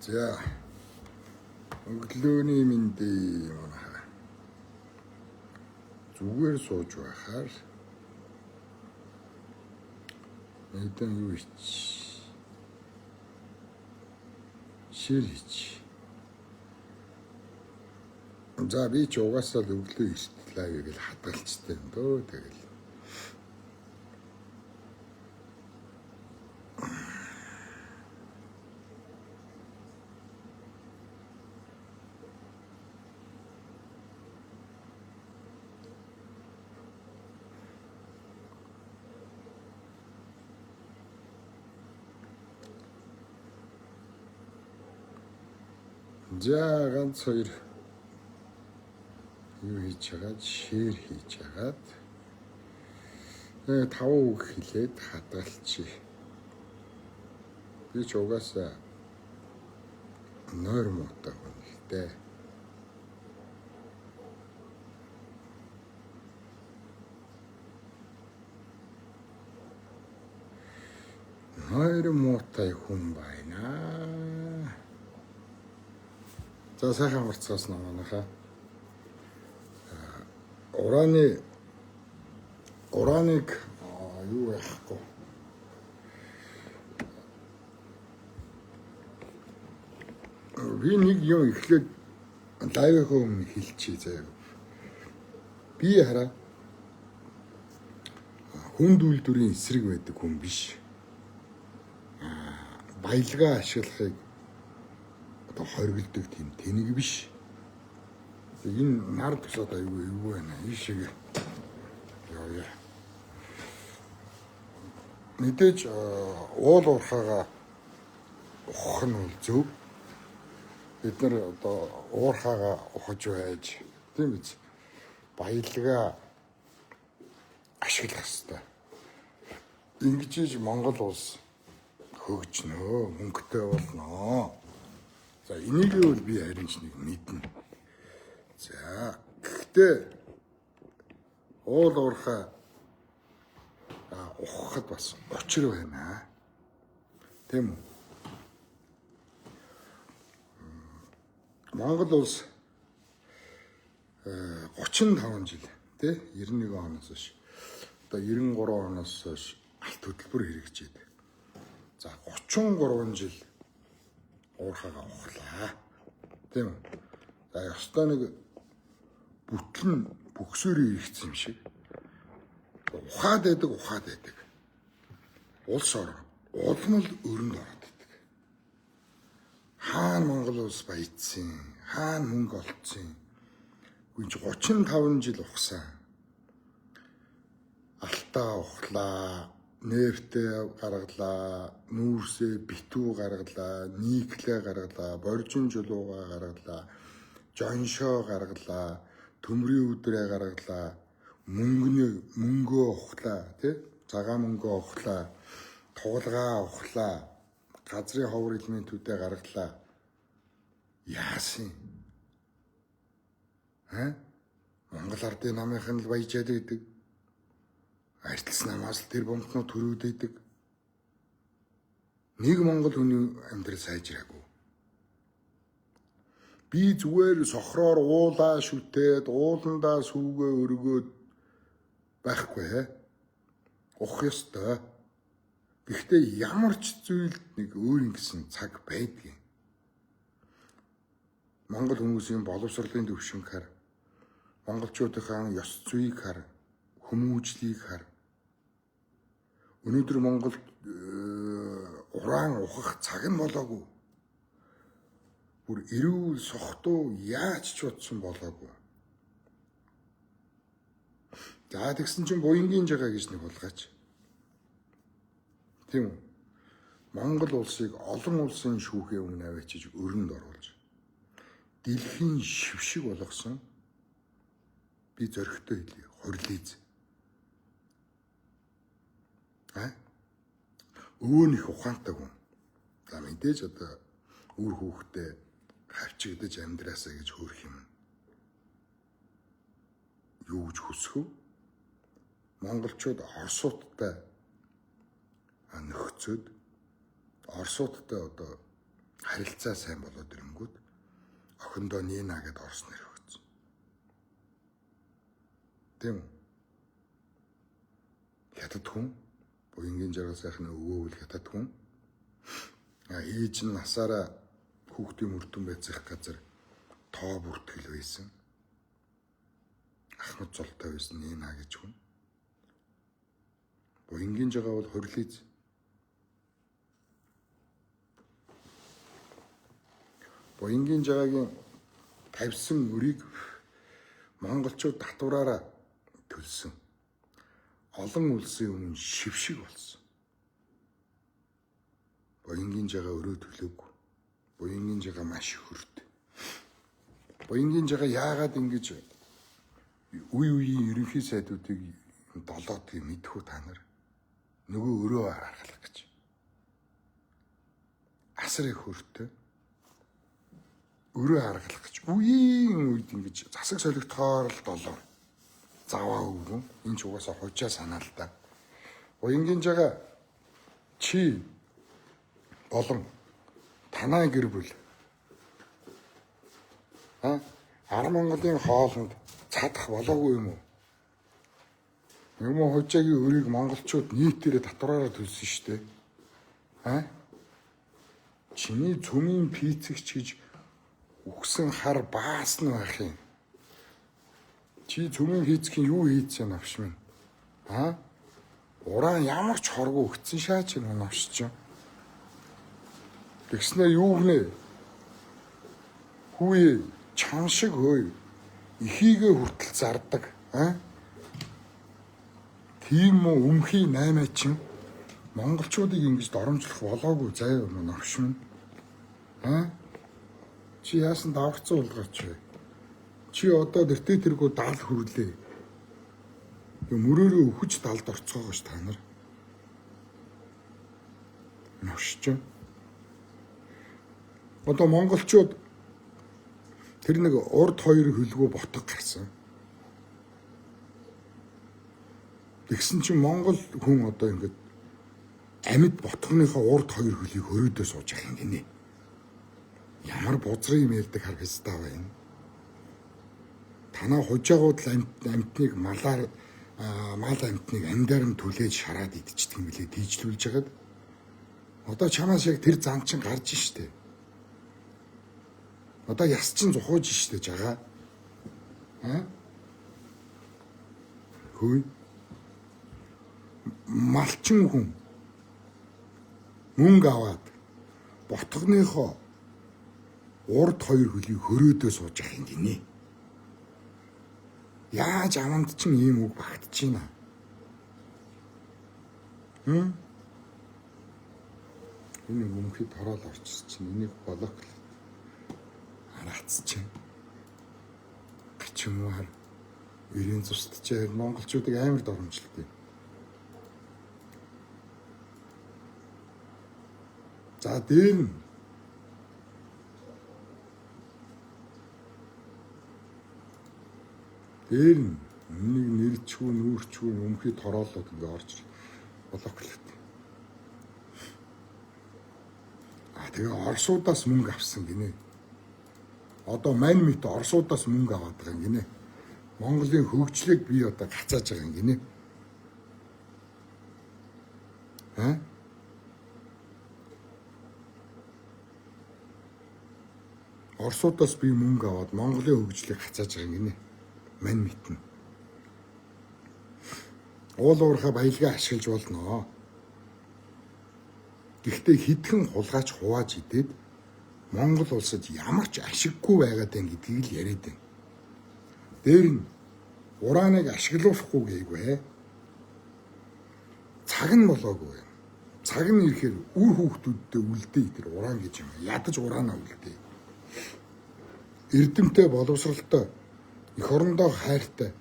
За өглөөний мэндийг манайхаа зүгээр сууж байхаар нэгэн юу шир хийч. За би ч угаасаа л өглөө иртлээ гэж хадгалцтай юм дөө тэгэл. За ганц хоёр юу хийж чагаад шир хийж чагаад 5 үг хэлээд хадгалчих. Би ч угаасаа нойр муутай хүн л дээ. Нойр муутай хүн байна. За сайхан марцгаас намаанаха. Ураныг юу яахгүй. Би нэг юм эхлээд лайвынхаа өмнө хэлчихье заяа. Би хараа хүнд үйлдвэрийн эсрэг байдаг хүн биш. Баялгаа ашиглахыг хоригддаг тийм тэнэг биш. Энэ нар тусаад аюу байна. Ийшээ яа. Мэдээж уул уурхаага ухах нь бол зөв. Бид нар одоо уурхаага ухаж байж тийм биз. Баялгаа ашиглах хэрэгтэй. Ингэж Монгол улс хөгжнөө, мөнгөтэй болно. За энийг бол би харин ч нэг мэднэ. За гэхдээ уул уурхай ухахад бас учир байна. Тийм үү? Монгол улс 35 жил тий 91 оноос хойш одоо 93 оноос хойш алт хөтөлбөр хэрэгжээд. За 33 жил уурхаага ухлаа. Тийм үү? За ёстой нэг бүтлэн бөксөрийн иргэсэн юм шиг. Ухаад байдаг. Улс орон улмал өрөнд ороод байдаг. Хаана Монгол улс баяжсан, хаана мөнгө олцсон. Гүн чи 35 жил ухсан. Алтаа ухлаа, нефтээ гаргалаа, нүүрсээ битүү гаргалаа, никлээ гаргалаа, боржин жолоогаа гаргалаа, жоншоо гаргалаа, төмрийн өдрөө гаргалаа, мөнгөө ухлаа, тий? Цагаан мөнгөө ухлаа, туулгаа ухлаа, газрын ховор элементүүдээ гаргалаа. Яасан? Монгол ардын намынхан л баяжаад байдаг. Арьталс намаас тэр бомтнууд төрөөдөйдөг. Нэг монгол хүний амьдрал сайжраагүй. Би зүгээр сохроор уулаа шүтээд, ууландаа сүүгээ өргөөд байхгүй. Ухах ёстой. Гэхдээ ямар ч зүйлд нэг өөр ингэсэн цаг байдгийг. Монгол хүмүүсийн боловсролын төвшинг хар, монголчуудынхаа ёс зүйг хар, хүмүүжлийг хар. Өнөөдөр Монголд уран ухах цаг нь болоогүй. Бүр эрүүл сохтуу яаж ч утсан болоогүй. За тэгсэн чинь буянгийн жагаа гэж нэг болгаач. Тийм үү? Монгол улсыг олон улсын шүүхээ өмнө авчиж өрөнд оруулж дэлхийн шившиг болгосон би зөрөгтэй хэлье. Хурлиз. Өвөө них ухаантай хүн. За мэдээж одоо үр хүүхдээ хавчигдаж амьдраасаа гэж хөөх юм. Юу гэж хүсэх вэ? Монголчууд Оросуудтай нөхцөд Оросуудтай одоо Харилцаа сайн болоод ирэнгүүт охиндоо Нина гэд орс нэр өгсөн. Тийм үү? Хятад хүн буянгийн жаргал сайхны өвөөвөл хятад хүн. Ээж нь насаараа хүүхдийн мөрдөн байцах газар тоо бүртгэл байсан. Ахмад золтой байсан Нина гэж хүн. Буянгийн жагаа бол хорилиз. Буянгийн жагаагийн тавьсан өрийг монголчууд татвараараа төлсөн. Олон улсын өмнө шившиг болсон. Буянгийн жагаа өрөө төлөөгүй. Буянгийн жагаа маш хөрт. Буянгийн жагаа яагаад ингэж үеийн ерөнхий сайдуудыг долоодгийг мэдхүү та нар? Нөгөө өрөө харгалах гэж. Асар их хөртөө. Өрөө харгалах гэж. Үеийн үед ингэж засаг солигдохоор л долоо. Заваа өвгөн. Энэ ч угаасаа хожаа санаа л да. Буянгийн жагаа чи болон танай гэр бүл 10 Монголын хоолнд цадах болоогүй юм уу? Юм уу хожаагийн өрийг монголчууд нийтээрээ татвараараа төлсөн шүү дээ. Чиний цөмийн пицэгч гэж үхсэн хар баас нь байх юм. Чи цөмийн пицгийн юу хийцэн авш минь? Ураа ямар ч хоргоо өгцөн шаач нь навшиж. Тэгснэ юу гэнэ? Хүүе чам шиг хөөе. Ихийгээ хүртэл зардаг. Тийм үү өмхий 8 чин монголчуудыг ингэж доромжлох болоогүй заяа юм навш минь. Чи яасан давхцсан уулгаач вэ? Чи одоо тэртээ тэргүү дал хүрлээ. Мөрөөрөө өхөж далд орцоогоош та нар. Навшиж. Одоо монголчууд тэр нэг урд хоёр хөлгөө ботго гарсан. Тэгсэн чинь монгол хүн одоо ингэж амьд ботгоныхоо урд хоёр хөлийг хөрөөдөө сууж байгаа юм гинэ. Ямар бузрын юм ярьдаг хар хэстаа байна. Танаа хужаагууд амьтныг мал амьтныг амьдаар нь түлээж шараад идчихдэг юм билээ дийжлүүлж хагаад. Одоо чамаас яг тэр зан чин гарч штэ. Одоо яс чин зухууж штэ жагаа. Хөөе. Малчин хүн мөнгө аваад ботгоныхоо урд хоёр хөлийг хөрөөдөө сууж байгаа юм гинэ. Яаж аманд чинь ийм үг багтж байна? Энэ өмхөд хороол орчиж чинь энийг блок хараац чинь. Гачмаар өрийн зустчээр монголчуудыг амар доромжилдог. За дээр нь нэг нэрчгүй нүүрчгүй өмхөд хороолоод ингээ орж блок л. Тэгээ орсуудаас мөнгө авсан гинэ. Одоо мань мэт орсуудаас мөнгө аваад байгаа юм гинэ. Монголын хөгжлийг би одоо гацааж байгаа юм гинэ. Орсуудаас би мөнгө аваад Монголын хөгжлийг гацааж байгаа юм гинэ. Мань мэтнэ. Уул уурхай баялгаа ашиглаж болно. Гэхдээ хитгэн хулгайч хувааж идээд Монгол улсад ямар ч ашиггүй байгаад байна гэдгийг л яриад байна. Дээр нь урааныг ашиглуулахгүй гээгүй. Цаг нь болоогүй. Цаг нь ирэхээр үр хүүхдүүддээ үлдээ тэр уран гэж юм. Ядаж ураанаа үлдээ. Эрдэмтэй боловсралтай эх орондоо хайртай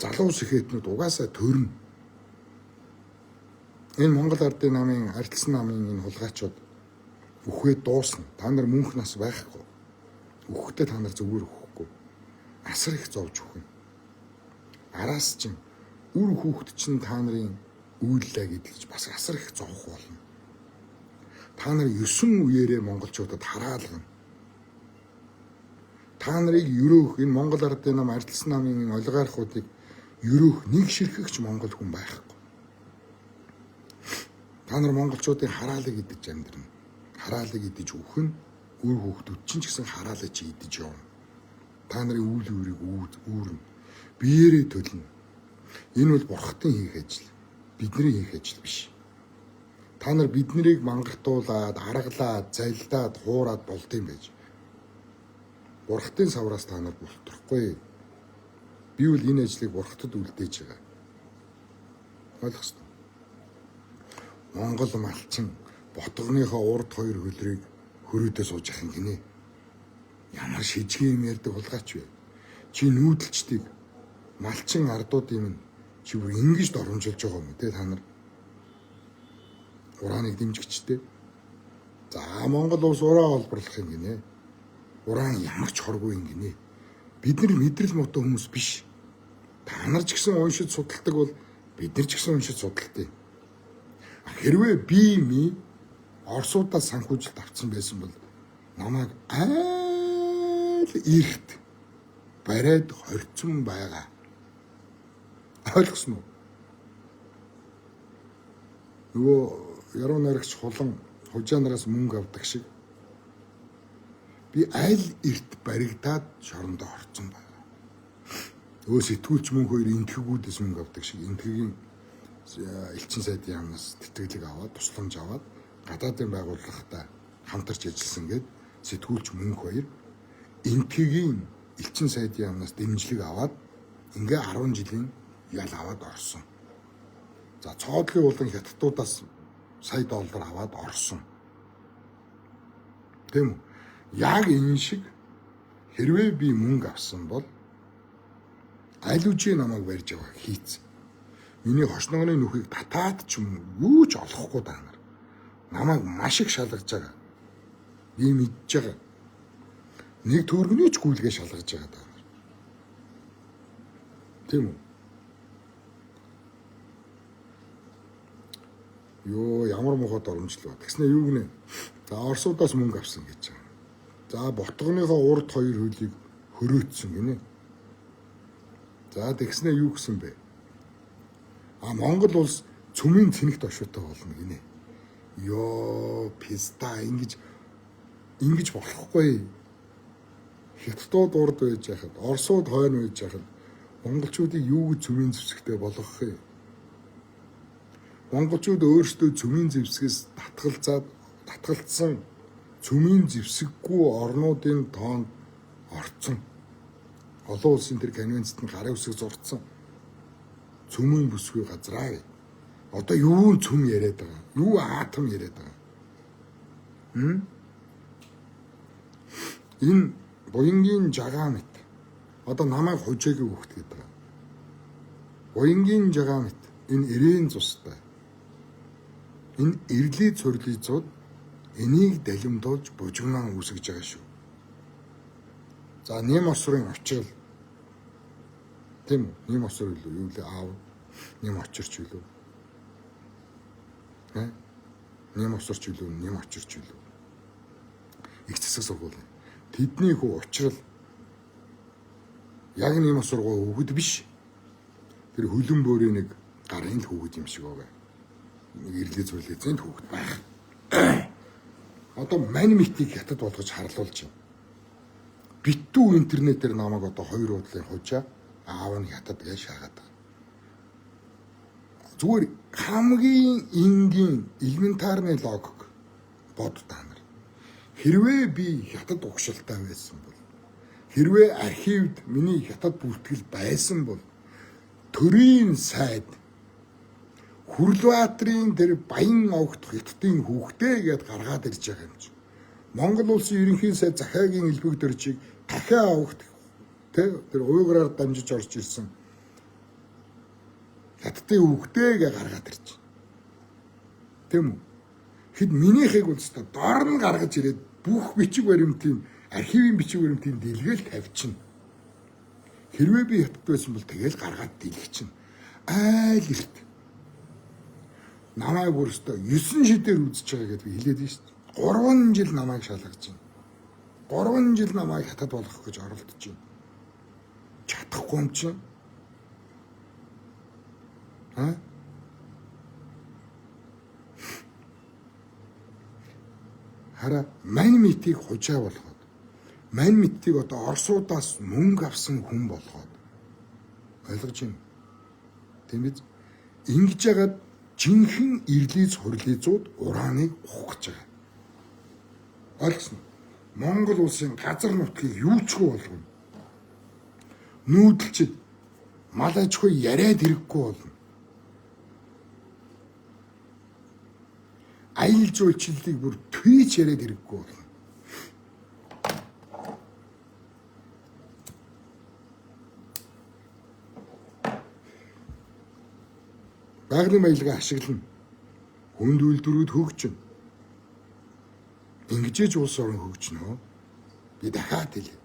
залуу сэхэтнүүд угаасаа төрнө. Энэ Монгол Ардын намын Ардсан намын энэ хулгайчууд үхвээ дуусна. Та нар мөнх нас байхгүй. Үхэхдээ та нар зүгээр үхэхгүй. Асар их зовж үхнэ. Араас чинь үр хүүхэд чинь та нарын үйллээ гэдгийг бас асар их зовх болно. Та нар 9 үеэрээ монголчуудад хараалгана. Та нарыг өрөөх энэ Монгол ардын нам арилсан намын олигархуудыг өрөөх нэг ширхэгч монгол хүн байхгүй. Та нар монголчуудын хараалыг идэж амьдрна. Хараалыг идэж үхэн үр хүүхдүүд чинь ч гэсэн хараалаа чи идэж явна. Та нарын үйл өөрийг үүрнэ. Биеэрээ төлнө. Энэ бол бурхтын хийх ажил. Бидний хийх ажил биш. Та нар биднийг мангартуулаад, аргалаад, залдаад, хуураад болдсон байж. Бурхтын савраас та нар бултрахгүй. Би бол энэ ажлыг бурхтад үлдээж байгаа. Ойлгосноо. Монгол малчин ботгоныхоо урд хоёр хөлрийг хөрөөдөө сууж ахын гинэ. Ямар шижгээ юм ярьдаг булгаач вэ? Чи нүүдэлчдийг малчин ардуудын минь чи бүр ингэж доромжилж байгаа юм те та нар. Урааныг дэмжигчтэй. За Монгол улс ураа олборлох юм гинэ. Ураан ямар ч хоргүй юм гинэ. Бид нар мэдрэл муутай хүмүүс биш. Та нар ч гэсэн уншиж судалдаг бол бид нар ч гэсэн уншиж судалдаг. Хэрвээ би Оросуудаас санхүүжилт авсан байсан бол намайг айл эрт бариад хорцсон байгаа. Ойлгосноо? Нөгөө яруу найрагч хулан хужаанараас мөнгө авдаг шиг би айл эрт баригдаад шорондоо орцсон байна. Өө сэтгүүлч мөн хоёр энтгэгүүдээс мөнгө авдаг шиг энтгийн элчин сайдын яамнаас тэтгэлэг аваад тусламж аваад гадаадын байгууллагатай хамтарч ажилласан гээд сэтгүүлч мөн хоёр энтгийн элчин сайдын яамнаас дэмжлэг аваад ингээ 10 жилийн ял аваад орсон. За цоодлын болон хятадуудаас сая доллар аваад орсон. Тэм үү? Яг энэ шиг хэрвээ би мөнгө авсан бол аль үжи намайг барьж аваа хийц. Миний хошногны нүхийг татаад ч юм юу ч олохгүй та нар. Намайг маш их шалгаж байгаа. Би мэдж байгаа. Нэг төгрөгний ч гүйлгээ шалгаж байгаа та нар. Тийм үү? Йоо ямар мохот оромжлоо. Тэгснэ юу гинэ? За Оросуудаас мөнгө авсан гэж байгаа. За ботгоныхоо урд хоёр хөлийг хөрөөцсөн гинэ. За тэгснэ юу гэсэн бэ? Монгол улс цөмийн цэнэгт оршуутай болно гинэ. Йоо писта ингэж болохгүй. Хятадууд урд байж яхад, Оросууд хойно байж яхад монголчуудыг юу гэж цөмийн зэвсэгтэй болгох вэ? Монголчууд өөрсдөө цөмийн зэвсгээс татгалцсан цөмийн зэвсэггүй орнуудын тоонд орцсон. Олон улсын тэр конвенцэд нь гарын үсэг зурцсан. Цөмийн бүсгүй газраа. Одоо юу цөм яриад байгаа? Юу атом яриад байгаа? Энэ буянгийн жагаамт одоо намайг хужааг өгөхт гэдэг байгаа. Буянгийн жагаамт энэ эрээн цустай. Энэ эрлий цурлийцууд энийг далимдуулж бужигнаа үүсгэж байгаа шүү. За нэм осрын очрол. Тийм үү? Нэм осрол юу лээ аав? Нэм очирч юу? Нэм осрч юу? Нэм очирч юу? Их засаг сургууль. Тэдний хүү очрол яг нэм осргоо өгöd биш. Тэр хөлөн бөөрийн нэг гарын л хүүхэд юм шиг байгаа. Нэг ирлээ зүйлээзэн хүүхэд байх. Одоо манимитийг хятад болгож харлуулж байна. Битүү интернетээр намайг одоо 2 удлын хужаа аав нь хятад гэж шаагаад байгаа. Зүгээр хамгийн энгийн элементарны логик бод та нар. Хэрвээ би хятад угшилтай байсан бол, хэрвээ архивд миний хятад бүртгэл байсан бол төрийн сайд Хүрлбаатрийн тэр баян огт хятадын хүүхдээ гээд гаргаад ирж байгаа юм чи. Монгол улсын ерөнхий сайд Захаагийн элбэг дөржийг дахиад огт тэр уйгураар дамжиж орж ирсэн. Хятадын хүүхдээ гээд гаргаад ирж. Тэм үү? Хэд минийхийг үстэ доор нь гаргаж ирээд бүх бичиг баримтын архивын бичиг баримтын дэлгээл тавьчихна. Хэрвээ би хятад байсан бол тэгэл гаргаад дэлгэчихнэ. Айл эрт намайг өөрөөсөө 9 шидээр үзэж байгаа гэдгийг хэлээд байна шүү дээ. 3 жил намайг шалгаж байна. 3 жил намайг хатад болгох гэж оролдож байна. Чадахгүй юм чинь. Хараа мань митийг хужаа болгоод, мань митийг одоо Оросуудаас мөнгө авсан хүн болгоод ойлгож байна. Тийм биз? Ингэж яагаад жинхэнэ ирлиз хурлизууд урааныг ухах гэж байгаа. Ойлгосон уу? Монгол улсын газар нутгийг юучгүй болгоно. Нүүдэлчд мал аж ахуй яриад хэрэггүй болно. Аялал жуулчлалыг бүр тгийж яриад хэрэггүй болно. Байгалийн баялгаа ашиглана. Хүнд үйлдвэрүүд хөгжинэ. Ингэжээж улс орон хөгжинө. Би дахиад хэлье.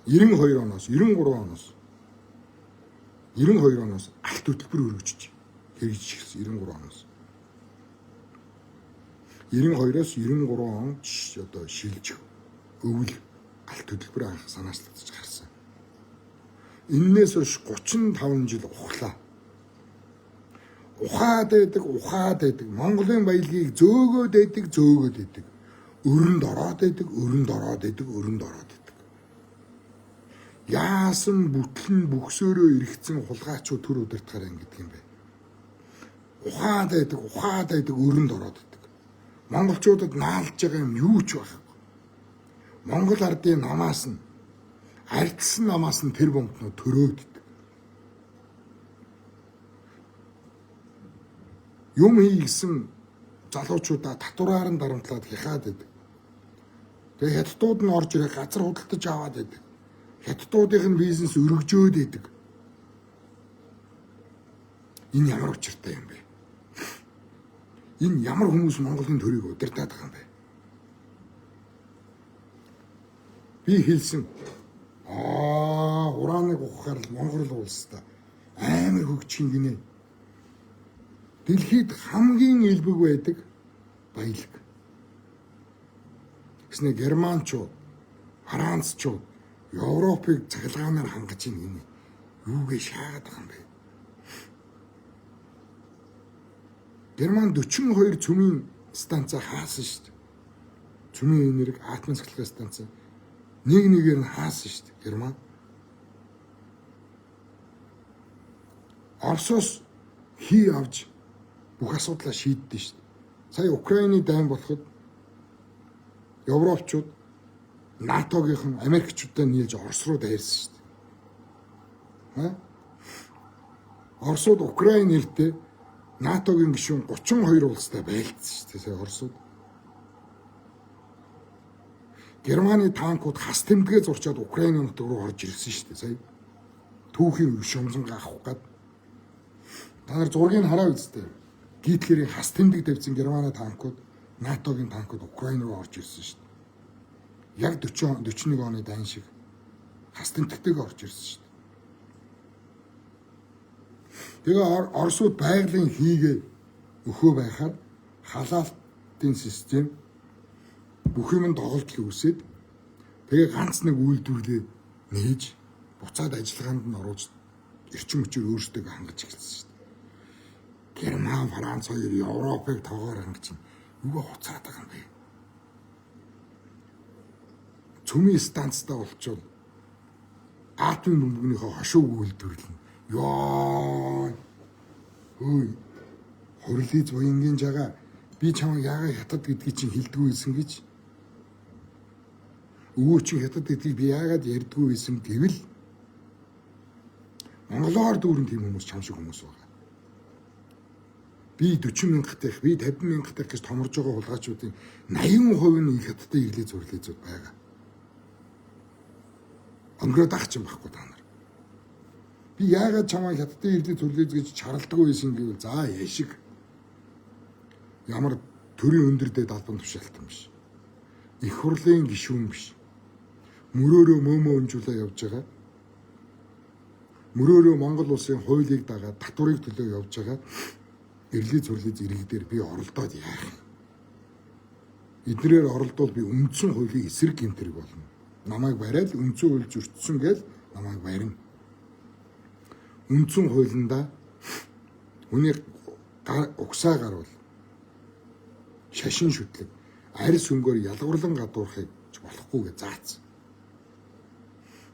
92 оноос 93 оноос алт хөтөлбөр өргөжж хэрэгжиж ирсэн 93 оноос. 92-оос 93 он одоо шилжих өвөл алт хөтөлбөр анх санаачлагдаж гарсан. Иннээс хойш 35 жил ухлаа. Ухаад байдаг. Монголын баялагийг зөөгөөд байдаг. Өрөнд ороод байдаг. Яасан бүтлэн бүксөөрөө ирэхцэн хулгайчууд төр удирдахаар ингэдэг юм бэ? Ухаад байдаг, өрөнд ороод байдаг. Монголчуудад наалж байгаа юм юу ч байхгүй. Монгол ардын намаас нь ардсан намаас нь тэр бомтнууд төрөөд. Юм хийгсэн залуучуудаа татвараар нь дарамтлаад хяхаад байдаг. Тэгээ хятадууд нь орж ирээ газар худалдаж аваад байдаг. Хятадуудын бизнес өргөжөөд байдаг. Энэ ямар учиртай юм бэ? Энэ ямар хүмүүс Монголын төрийг удирдах байгаа юм бэ? Би хэлсэн. Урааныг ухахаар л Монгол улстай амар хөгжих гинэ. Дэлхийд хамгийн элбэг байдаг баялаг. Гэснээр германчууд, францчууд Европыг цахилгаанаар хангаж ийн юугээ шаагаад байгаа юм бэ? Герман 42 цөмийн станц хаасан шүү дээ. Цөмийн энерги атомын цахилгаан станц нэгээр нь хаасан шүү дээ. Герман. Оросоос хий авч бүх асуудлаа шийддээ шүү дээ. Сая Украины дайн болоход Европчууд НАТОгийн Америкчуудаа нийлж Орос руу дайрсан шүү дээ. Оросууд Украин нэртэй НАТОгийн гишүүн 32 улстай байлцсан шүү дээ. Сая Оросууд. Германы танкууд хас тэмдгээ зурчаад Украины нутаг руу орж ирсэн шүү дээ. Сая түүхийн шумзангаа авах гээд. Та нар зургийг хараа үсттэй. Гитлерийн хас тэмдэг тавьсан Германы танкууд, НАТОгийн танкууд Украин руу орж ирсэн шүү дээ. Яг 41 оны дайн шиг хас тэмдэгтэйгээ орж ирсэн шүү дээ. Тэгээ Оросууд байгалийн хийгээ өхөө байхаар халаалтын систем бүх юм доголдол үүсээд тэгээ ганц нэг үйлдвэрлэлээ нээж буцаад ажиллагаанд нь оруулж эрчим хүчээр өөрсдөө хангаж эхэлсэн шүү дээ. Герман, Франц хоёр Европыг тоогоор хангаж юугаа хуцаад байгаа юм бэ? Цөмийн станцтай болчвол атомын бөмбөгнийхөө хошууг үйлдвэрлэнэ. Ёо. Хурлиз буянгийн жагаа би чамайг яагаад хятад гэдгийг чинь хэлдэггүй байсан гэж. Өвөө чинь хятад гэдгийг би яагаад ярьдаггүй байсан гэвэл монголоор дүүрэн тийм хүмүүс чам шиг хүмүүс байгаа. Би 40 мянгатайх, би 50 мянгатайх гэж томорж байгаа хулгайчуудын 80% нь хятадтай ирлээ зурлээзүүд байгаа. Өнгөрөөд ах чинь байхгүй та нар. Би яагаад чамайг хятадтай ирлээ зурлээз гэж чаралдаггүй байсан гэвэл за яшиг. Ямар төрийн өндөрдөө далбан тушаалтан биш. Их хурлын гишүүн биш. Мөрөөрөө мөөмөө өнжүүлээ явж байгаа. Мөрөөрөө Монгол улсын хуулийг дагаад татварыг төлөө явж байгаа эрлээ зурлын зэрэг дээр би оролдоод яах юм? Эднэрээр оролдвол би үндсэн хуулийн эсрэг гэмтэрэг болно. Намайг бариад үндсэн хууль зөрчсөн гэж намайг барина. Үндсэн хуулиндаа хүний угсаа гарвал шашин шүтлэг арьс хөнгөөр ялгуурлан гадуурхыг болохгүй гэж заасан.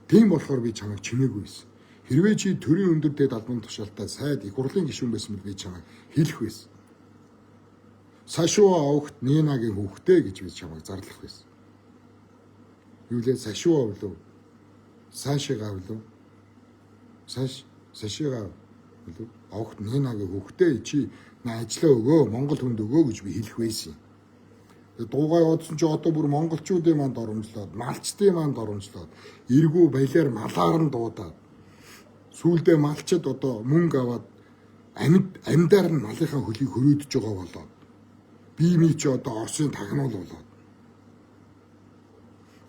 Тийм болохоор би чамайг чимээгүй байсан. Хэрвээ чи төрийн өндөр дэд албан тушаалтай сайд их хурлын гишүүн байсан бол би чамайг хэлэх байсан. Сашуа авахт Нинагийн хүүхдээ гэж би чамайг зарлах байсан. Юу лээ Сашуа авлаа. Сашигаа авлаа. Сашигаа авлаа. Авахт Нинагийн хүүхдээ чи ажлаа өгөө, Монгол хүнд өгөө гэж би хэлэх байсан. Дуугаа явуулсан чи одоо бүр монголчуудын манд оромжлоод, малчдын манд оромжлоод, эргүү баялаар малаар нь дуудаад. Сүүлдээ малчид одоо мөнгө аваад амьдаар нь малынхаа хөлийг хөрөөдөж байгаа болоод. Би ми чи одоо Оросын тагнуул болоод.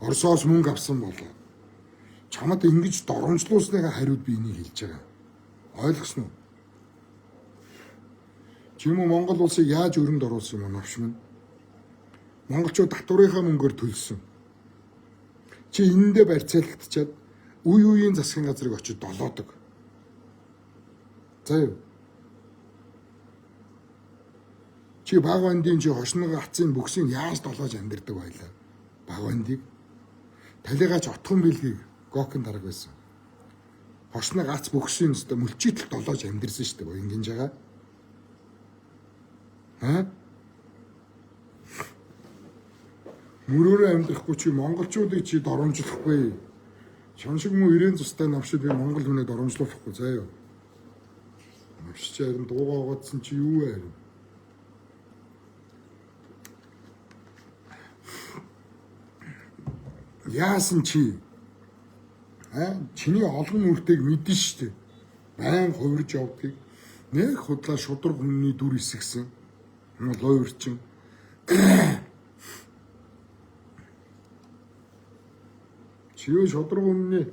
Оросоос мөнгө авсан болоод. Чамд ингэж доромжлуулсныхаа хариуд би энийг хэлж байгаа. Ойлгосноо? Чи юм уу Монгол улсыг яаж өрөнд оруулсан юм навш минь? Монголчууд татварынхаа мөнгөөр төлсөн. Чи энэндээ барьцаалагдчихад үе үеийн засгийн газрыг очиж долоодог. За юу? Чи Багвандын чи хошног атсын бүксийг яаж долоож амьдэрдэг байлаа? Багвандыг талигаач отхон бэлгийг гокын дараг байсан. Хошног ац бүксийн өстө мөлчийтл долоож амьдэрсэн шүү дээ ингэж байгаа. Мөрөөрөө амьдрахгүй чи монголчуудыг чи доромжлохгүй. Чам шиг муу ирээн цустай навшид би монгол хүнээ доромжлуулахгүй заяа. Навшиж харин дуугаа угаадсан чи юу вэ? Яасан чи? Чиний олон үртэйг мэдэн штэ. Байн хувирж явдгийг нэг худлаа шудраг хүнний дүр эсгсэн. Лойрчин. Чиё шудраг хүнний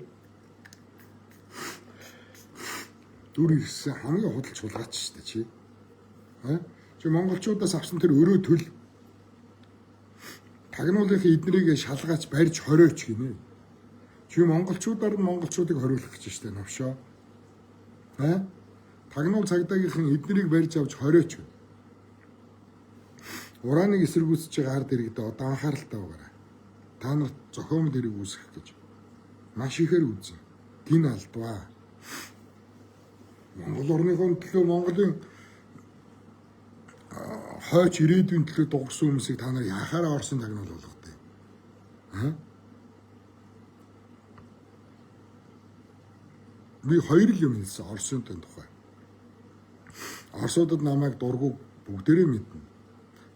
дүр эсгсэн хамгийн худалч хулгаач штэ чи. Чи монголчуудаас авсан тэр өрөө төл тагнуулынхаа эднэрийг шалгаач барьж хориоч гинэ. Чи монголчуудаар нь монголчуудыг хориулах гэж штэ навшоо. Тагнуул цагдаагийнхан эднэрийг барьж авч хориоч. Урааныг эсэргүүцэж байгаа ард иргэдээ одоо анхааралтай байгаарай. Та нарт зохиомл хэрэг үүсгэх гэж маш ихээр үзье. Гин алдваа. Монгол орныхон төлөө Монголын хойч ирээдүйн төлөө дуурсан хүмүүсийг та нар яхаараа Оросын тагнуул болгодог. Би хоёр л юм хэлсэн Оросын тухай. Оросуудад намайг дургу бүгдээрээ мэднэ.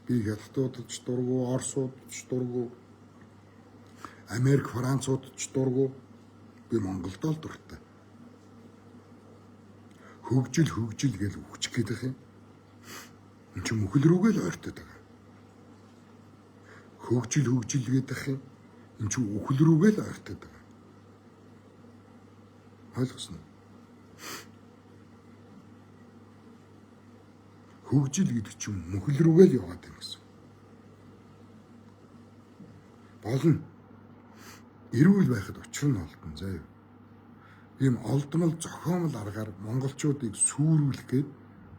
Би хятадуудад ч дургу, Оросуудад ч дургу, Америк, Француудад ч дургу. Би Монголд л дуртай. Хөгжил гэж үхчих гээд юм. Энд чинь мөхөл рүүгээ л ойртоод байгаа. Хөгжил гэдэг юм. Энд чинь үхэл рүүгээ л ойртоод байгаа. Ойлгосноо? Хөгжил гэдэг чинь мөхөл рүүгээ л яваад байна гэсэн. Болно. Эрүүл байхад учир нь олдно заяа. Ийм олдмол зохиомл аргаар монголчуудыг сүрүүлэх гээд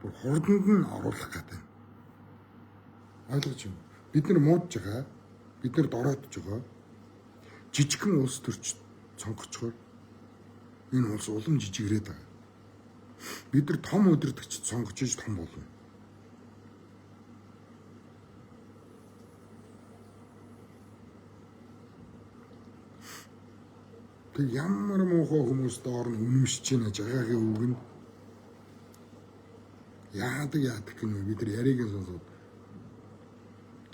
бүр хурданд нь оруулах гэдэг. Ойлгож байна. Бид нар муудж байгаа. Бид нар дороодж байгаа. Жижигхэн улс төрч цонгочгоор энэ улс улам жижигрээд байгаа. Бид нар том удирдагч сонгож иж том болно. Тэг ямар муухай хүмүүс доор нь үнэмшиж байна жагаагийн үг нь. Яадаг гэнэ бид нар яриг нь сонсоод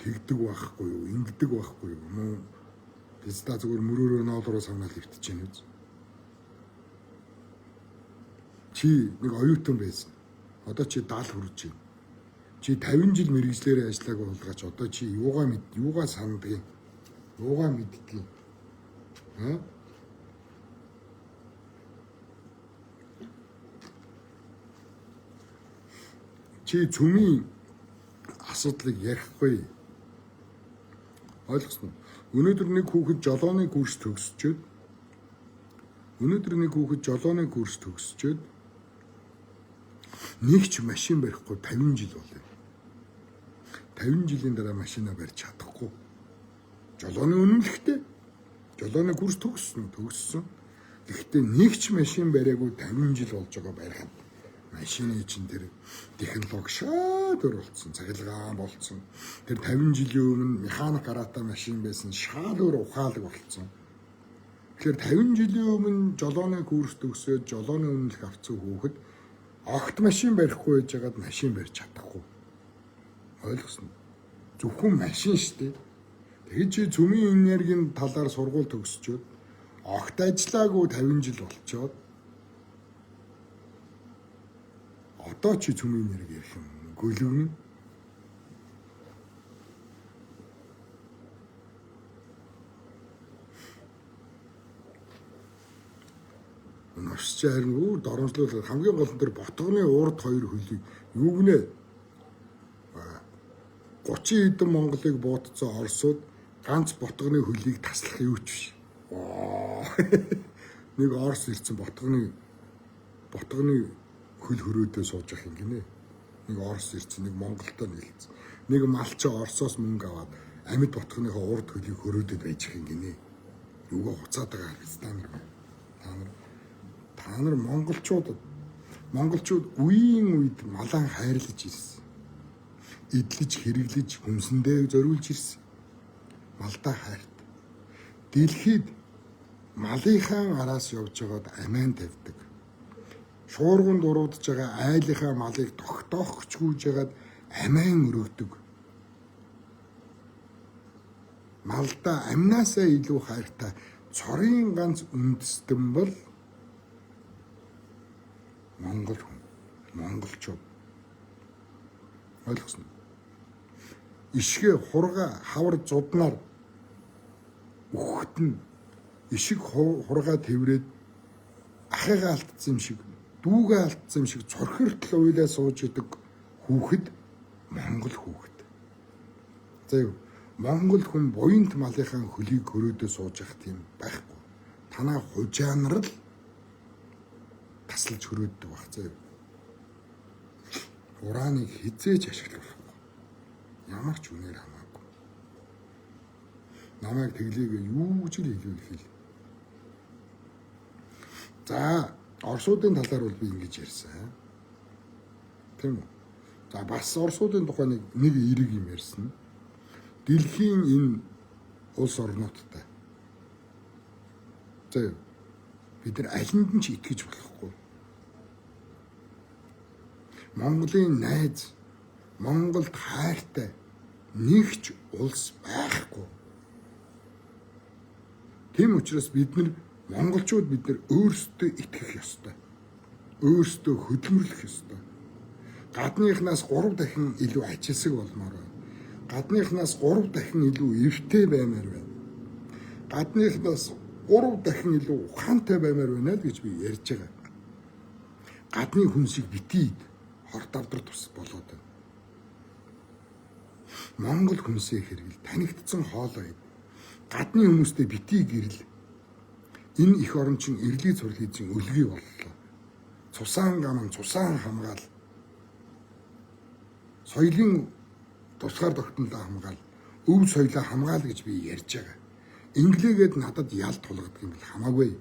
тэгдэг байхгүй юу, ингэдэг байхгүй юу. Муу тэста зүгээр мөрөөрөө ноолроо санаа левтэж байна үз. Чи нэг оюутан байсан. Одоо чи 70 хүрэж байна. Чи 50 жил мэрэгжлэрээ ажиллааг болгооч одоо чи юугаа сандгийг, юугаа мэддгийг. чи цөмийн асуудлыг ярихгүй. Ойлгосноо? Өнөөдөр нэг хүүхэд жолооны курс төгсчөөд нэг ч машин барихгүй 50 жил болов. 50 жилийн дараа машина барьж чадахгүй. Жолооны үнэмлэхтэй. Жолооны курс төгссөн. Гэхдээ нэг ч машин бариагүй 50 жил болж байгаа барихад машины чинь тэр технологи шууд өөр болсон, цахилгаан болсон. Тэр 50 жилийн өмнө механик гараатай машин байсан шал өөр ухаалаг болсон. Тэгэхээр 50 жилийн өмнө жолооны курс төгсөөд жолооны үнэлэх авцсан хүүхэд огт машин барихгүй байж байгаад машин барьж чадахгүй. Ойлгосноо? Зөвхөн машин шүү дээ. Тэгэхээр чи цөмийн энергийн талаар сургууль төгсчөөд огт ажиллаагүй 50 жил болчоод одоо чи цөмийн энерги ярих юм гөлөвнө. Норч харин өөр доромжлол хамгийн гол нь тэр ботгоны урд хоёр хөлийг юу гинэ 30 хэдэн Монголыг буутцсан Оросууд ганц ботгоны хөлийг таслах юу ч биш. Нэг Орос ирсэн ботгоны хөл хөрөөдөө сууж явах юм гинэ. Нэг Орос ирсэн, нэг Монголтой нийлсэн. Нэг малч Оросоос мөнгө аваад амьд ботгоныхоо урд хөлийг хөрөөдөд байж их юм гинэ. Юугаа хуцаад байгаа хэвээр та нар монголчууд үеийн үед малан хайрлаж ирсэн. Эдлэж, хэрэглэж, хүмсэндээ зориулж ирсэн. Малдаа хайрт. Дэлхийд малынхаа араас явж байгаад амиан тавьдаг. Шуурганд уруудж байгаа айлынхаа малыг тогтоохч гүйж байгаад амиан өргөдөг. Малдаа амнаасаа илүү хайртай цорын ганц үндэстэн бол монгол хүн, монголчууд. Ойлгосноо? Ишгэ хурга хавар зуднаар өгөхт нь ишиг хурга тэврээд ахыгаа алдсан юм шиг, дүүгээ алдсан юм шиг цорхиртл уйлаа сууж идэг хүүхэд монгол хүүхэд. За юу? Монгол хүн буянт малынхаа хөлийг хөрөөдөө сууж явах тийм байхгүй. Танаа хужаанар л таслаж хөрөөддөг баг. За юу? Урааныг хизээж ашиглах. Ямар ч үнээр хамаагүй. Намайг тэглээгээ юу ч хэлвэл хэл. За, Оросуудын талаар бол би ингэж ярьсан. Тийм үү? За, бас Оросуудын тухай нэг эерэг юм ярьсан. Дэлхийн энэ улс орнуудтай. За, бид нар алинд нь ч итгэж болохгүй. Монголын найз, Монголд хайртай нэг ч улс байхгүй. Тийм учраас бид нар монголчууд өөрсдөө итгэх ёстой. Өөрсдөө хөдөлмөрлөх ёстой. Гадныхнаас 3 дахин илүү ажилсаг болмоор байна. Гадныхнаас 3 дахин илүү эвтэй баймаар байна. Гадныхнаас 3 дахин илүү ухаантай баймаар байна л гэж би ярьж байгаа. Гадны хүн шиг битий хортавдар тус болоод байна. Монгол хүнсээ хэрэгэл танигдсан хоолой. Гадны хүмүүстэй битий гэрэл. Энэ их орон чин эрлий цурлийзийн өлгий боллоо. Цусаан гаман цусаан хамгаал. Соёлын тусгаар тогтнолоо хамгаал. Өв соёлоо хамгаал гэж би ярьж байгаа. Инглигээд надад ял тулгадаг юм бол хамаагүй.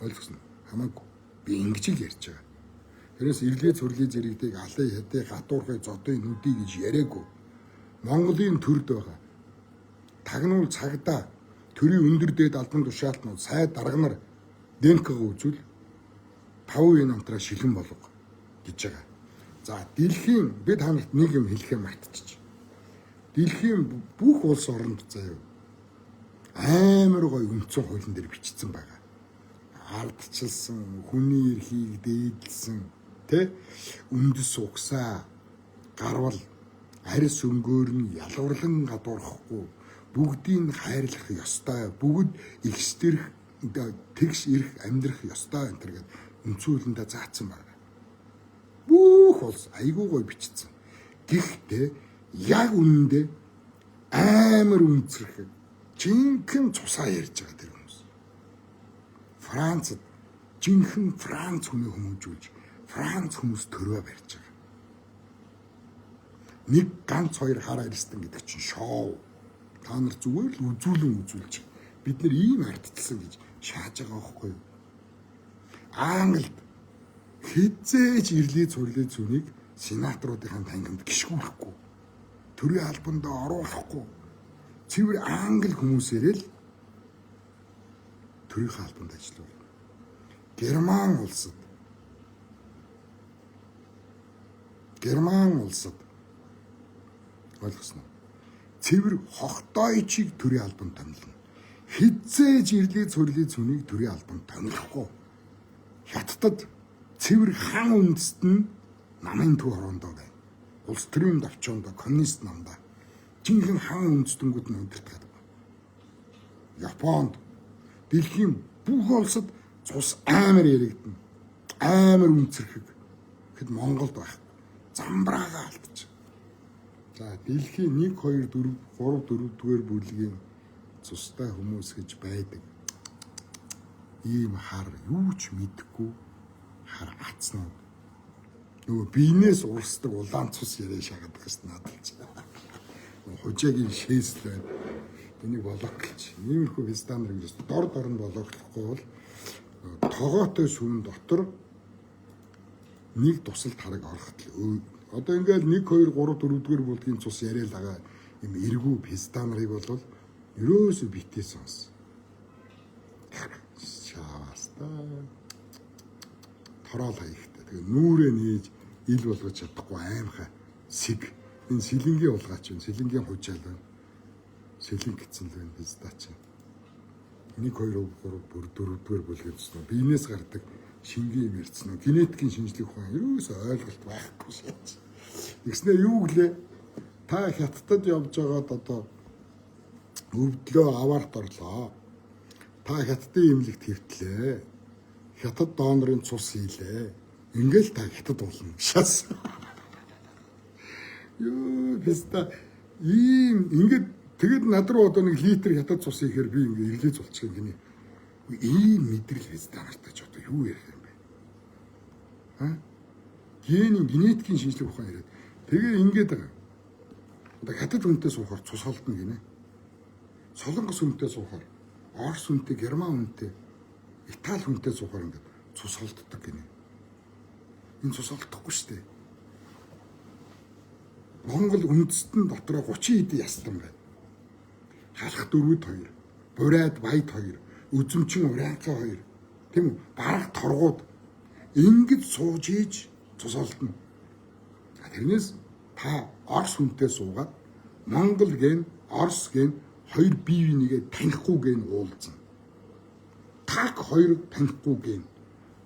Ойлгосноо? Хамаагүй. Би ингэж л ярьж байгаа. Тэрээс эрлээ цурлий зэрэгдэг алын хэдэ гатуурхай зодын нүдий гэж яриаггүй. Монголын төрд байгаа. Тагнуул цагдаа төрийн өндөр дээд албан тушаалтнууд сай дарганар ДНК-г үзвэл 5% намтраа шилэн болго гэж байгаа. За дэлхийн би танарт нэг юм хэлэхээ мартчих. Дэлхийн бүх улс оронд заяа амар гоё үндсэн хуулийн дээр бичсэн байгаа. Ардчилсан, хүний эрхийг дээдлсэн, тэ үндэс угсаа, гарвал, арьс өнгөөр нь ялварлан гадуурхахгүй, бүгдийг хайрлах ёстой, бүгд ихсдэрх, тэгш ирэх амьдрах ёстой энэ төр гэд үндсэн хуулиндаа заасан байна. бүх улс айгүй гой бичсэн. Гэхдээ яг үнэндээ амар үнцэрхэг жинхэнэ цусаа ярьж байгаа тэр хүмүүс. Францад жинхэнэ Франц хүнээ хүмүүжүүлж Франц хүмүүс төрөө барьж байгаа. Нэг ганц хоёр хар арьстан гэдэг чинь шоу. Та нар зүгээр л үзүүлж бид нар ийм ардталсан гэж шааж байгаа байхгүй юу? Англид хизээж ирлээ цурлээ зүнийг сенаторуудын тангимд гიშгүүлэхгүй. Төрийн албанд оруулахгүй. Цэвэр англи хүмүүсээрээ л төрийн албанд ажиллав. Герман улсад ойлгосноо. Цэвэр хохтойчийг төрийн албанд томилно. Хизээж ирлээ цурлээ зүнийг төрийн албанд томилохгүй. Хятадд цэвэр хан үндэст нь намын төв орондоо байна. Улс төрийн давчоонд коммунист намдаа жинхэнэ хан үндэстэнгүүд нь өндөртгээд байна. Японд дэлхийн бүх улсад цус амар яригдана. Амар үнцэрхэг. Гэхэд Монголд байхгүй. Замбраага алдчих. За дэлхийн 1 2 4 3 4 дугаар бүлгийн цустай хүмүүс гэж байдаг. Ийм хар юу ч мэдэхгүй хар атснууд. Нөгөө биенээс урсдаг улаан цус яриа шагаад гэсэн надад ч. Хужаагийн шээслээ. Энийг блоклж. Иймэрхүү стандарт гэж дор нь блоклохгүй бол тогоотой сүм дотор нэг тусалд хараг орохтол. Одоо ингээл 1 2 3 4 дугаар бүлгийн цус яриа л байгаа юм эргүү пестанарыг бол ерөөсөө битээ сонс. Шааваста. Тороол хаягтай. Тэгээ нүрээ нээж ил болгож чадахгүй аимхай сэг. Энэ сэлэнгийн улгаач юм. Сэлэнгийн хужаал байна. Сэлэн гитсэн л байна пистач. 1 2 3 4 дугаар бүлгээс биенээс гардаг шингийн юм ярьсан. Генетикийн шинжлэх ухаан ерөөсөө ойлголт байхгүй шээ. Тэгснээр юу гэлээ? Та хятадд явж байгаад одоо өвдлөө аваарт орлоо. Та хятадын имлэгт хэвтлээ. Хятад донорын цус хийлээ. Ингээл та хятад болно. Шас. Юу писта ийм ингээд тэгэд над руу одоо 1 литр хятад цус ихээр би ингээ ирлээ зулчих гинэ. Ийм мэдрэл писта нартай ч одоо юу ярих юм бэ? Генетикийн шинжлэх ухаан яриад. Тэгээ ингээд байгаа. Одоо хятад хүнтэй суухаар цус холдно гинэ. Солонгос хүнтэй суухаар, Орос хүнтэй, Герман хүнтэй, Итали хүнтэй суухаар ингээд цус холддог гинэ. Энэ цус холдохгүй шүү дээ. Монгол үндэстэн дотроо 30 хэдэн ястан байна. Халах дөрвөд 2, бурайд баяд 2, үзэмчин урайнхай 2. Тийм үү? Бараг торгууд ингэж сууж ийж цус холдно. Тэрнээс та Орос хүнтэй суугаад Монгол ген, Орос ген хоёр бие бинийгээ танихгүй ген уулзна. Таг хоёр танихгүй ген.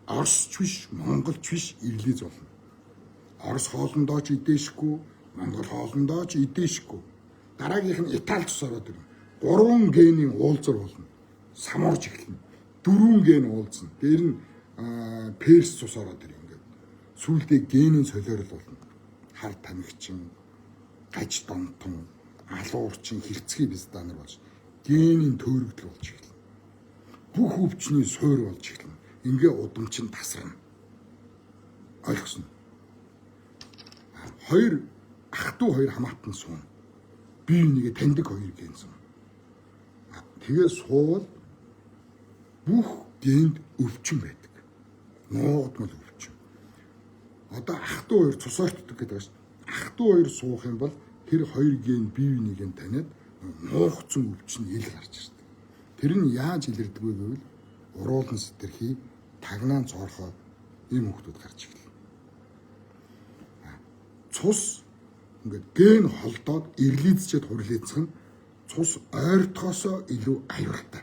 Оросч биш, Монголч биш ирлээ золно. Орос хоолндоо ч идээшгүй, Монгол хоолндоо ч идээшгүй. Дараагийнх нь Итали цус ороод ирнэ. 3 генийн уулзар болно. Самуурж эхэлнэ. 4 ген уулзна. Дээр нь Перс цус ороод ирнэ ингээд. Сүүлдээ генийн солиорол болно. Хар тамхичин, гаж донтон, алуурчин, хэрцгий бистанар болж генийн төөрөгдөл болж эхэлнэ. Бүх өвчний суур болж эхэлнэ. Ингээ удамчин тасрна. Ойлгосноо. Хоёр ах トゥ хоёр хамаатан суун. Бие нэгэ таньдаг хоёр генсэн. Тэгээ суувал бүх генд өвчин байдаг. Нуугдмал өвчин. Одоо ах トゥ хоёр цус ортдог гэдэг байна. Ах トゥ хоёр суух юм бол тэр хоёр ген бие нэгэ таниад нуугцсан өвчин ил гарч ирдэг. Тэр нь яаж илэрдэг вэ гэвэл уруулан сэтэрхий, тагнаан цоорхоо ийм хүмүүс гарч ирлээ. Цус ингээд ген холдоод ирлийцчээд хурлээцэх нь цус ойртохоосоо илүү аюултай.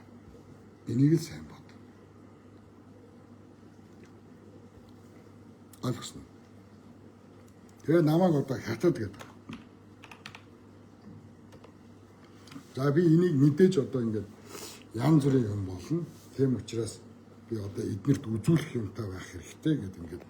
Энийг л сайн бод. Ойлгосноо. Тэгээ намайг одоо хятад гэдэг. За би энийг мэдээж одоо ингээд янз бүрийн юм болно. Тийм учраас би одоо эднэрт үзүүлэх юмтай байх хэрэгтэй гэдэг ингээд